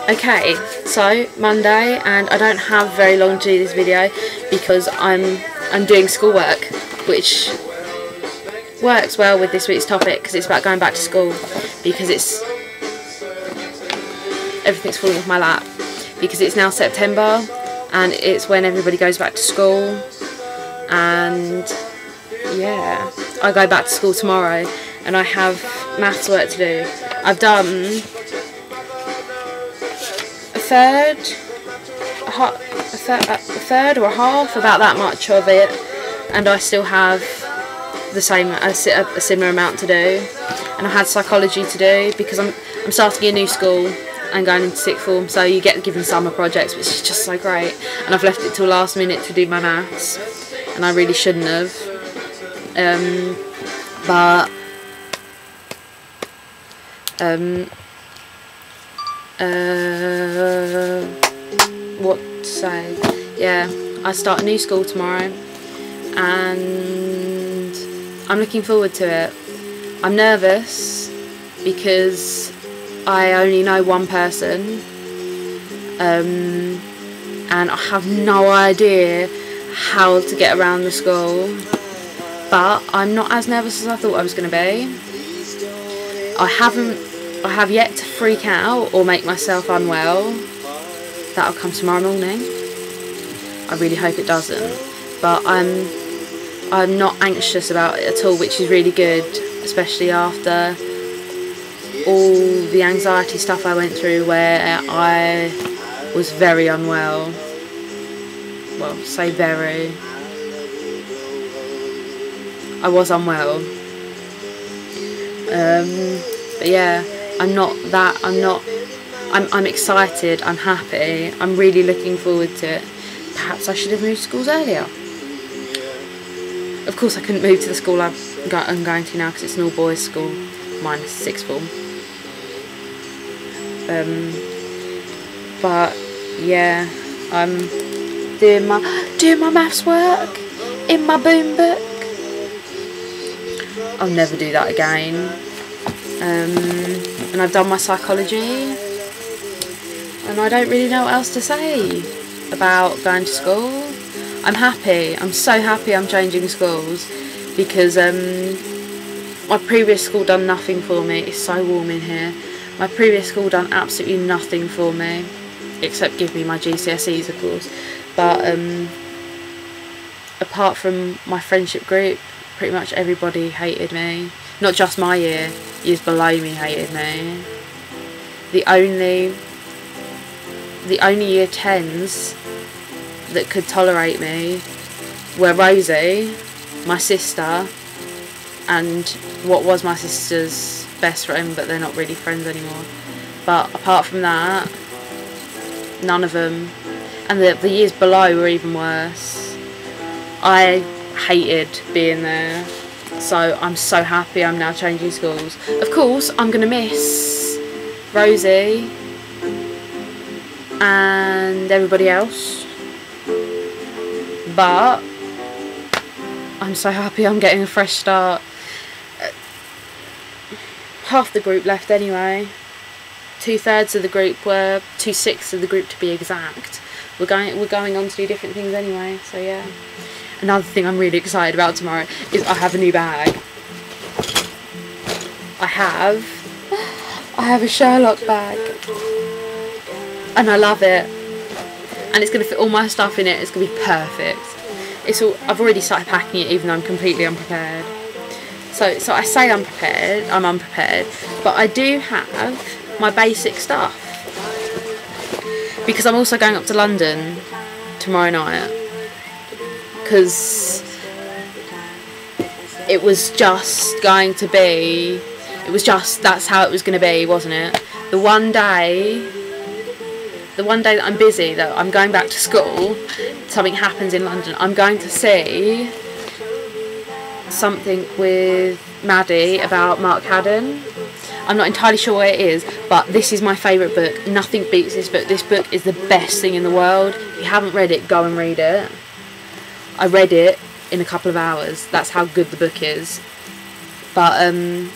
Okay, so Monday, and I don't have very long to do this video because I'm doing schoolwork, which works well with this week's topic because it's about going back to school, because everything's falling off my lap because it's now September and it's when everybody goes back to school, and yeah, I go back to school tomorrow and I have maths work to do. I've done a third or a half, about that much of it, and I still have the same, a similar amount to do. And I had psychology to do because I'm starting a new school and going into sixth form, so you get given summer projects, which is just so great, and I've left it till last minute to do my maths, and I really shouldn't have, but what to say, yeah, I start a new school tomorrow and I'm looking forward to it. I'm nervous because I only know one person, and I have no idea how to get around the school, but I'm not as nervous as I thought I was going to be. I have yet to freak out or make myself unwell. That'll come tomorrow morning. I really hope it doesn't, but I'm not anxious about it at all, which is really good, especially after all the anxiety stuff I went through where I was very unwell. Well, say very. I was unwell. But yeah, I'm excited, I'm happy, I'm really looking forward to it. Perhaps I should have moved schools earlier. Of course I couldn't move to the school I'm going to now because it's an all boys school, minus sixth form. But yeah, I'm doing my maths work in my boom book. I'll never do that again. And I've done my psychology, and I don't really know what else to say about going to school. I'm happy, I'm so happy I'm changing schools, because my previous school done nothing for me. It's so warm in here. My previous school done absolutely nothing for me, except give me my GCSEs, of course, but apart from my friendship group, pretty much everybody hated me. Not just my year, years below me hated me. The only year 10s that could tolerate me were Rosie, my sister, and what was my sister's best friend, but they're not really friends anymore. But apart from that, none of them. And the years below were even worse. I hated being there. So I'm so happy I'm now changing schools. Of course, I'm going to miss Rosie and everybody else, but I'm so happy I'm getting a fresh start. Half the group left anyway. 2/3 of the group were, 2/6 of the group to be exact. We're going on to do different things anyway, so yeah. Another thing I'm really excited about tomorrow is I have a new bag. I have a Sherlock bag, and I love it, and it's going to fit all my stuff in it. It's going to be perfect. I've already started packing it, even though I'm completely unprepared. So I say I'm unprepared, but I do have my basic stuff, because I'm also going up to London tomorrow night. Because it was just that's how it was going to be, wasn't it? The one day that I'm busy, that I'm going back to school, something happens in London. I'm going to see something with Maddie about Mark Haddon. I'm not entirely sure what it is, but this is my favourite book. Nothing beats this book. This book is the best thing in the world. If you haven't read it, go and read it. I read it in a couple of hours. That's how good the book is. But I'm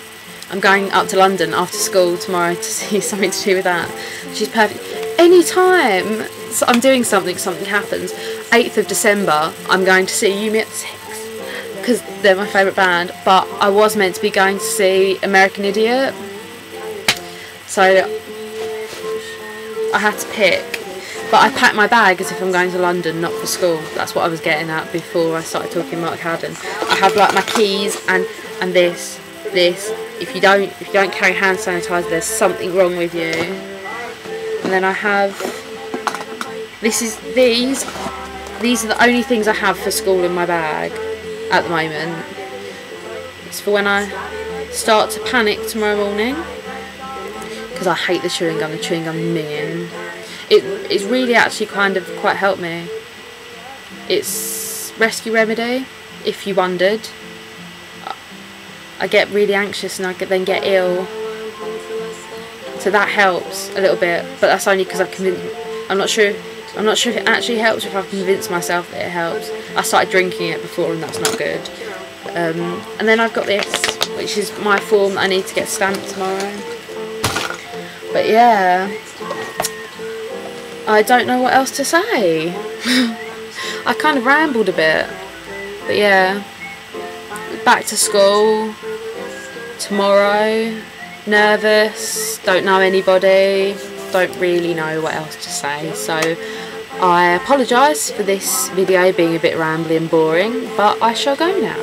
going up to London after school tomorrow to see something to do with that. She's perfect. anytime so I'm doing something happens. 8th of December, I'm going to see You Me at 6 because they're my favourite band, but I was meant to be going to see American Idiot, so I had to pick. But I packed my bag as if I'm going to London, not for school. That's what I was getting at before I started talking Mark Haddon. I have like my keys and this. If you don't carry hand sanitizer, there's something wrong with you. And then I have these are the only things I have for school in my bag at the moment. It's for when I start to panic tomorrow morning, because I hate the chewing gum minging. It's really actually kind of quite helped me. It's rescue remedy, if you wondered. I get really anxious and I then get ill, so that helps a little bit, but that's only because I'm not sure if it actually helps, or if I've convinced myself that it helps. I started drinking it before and that's not good. And then I've got this, which is my form that I need to get stamped tomorrow. But yeah, I don't know what else to say. I kind of rambled a bit, but yeah, back to school tomorrow. Nervous, don't know anybody, don't really know what else to say, so I apologise for this video being a bit rambly and boring, but I shall go now.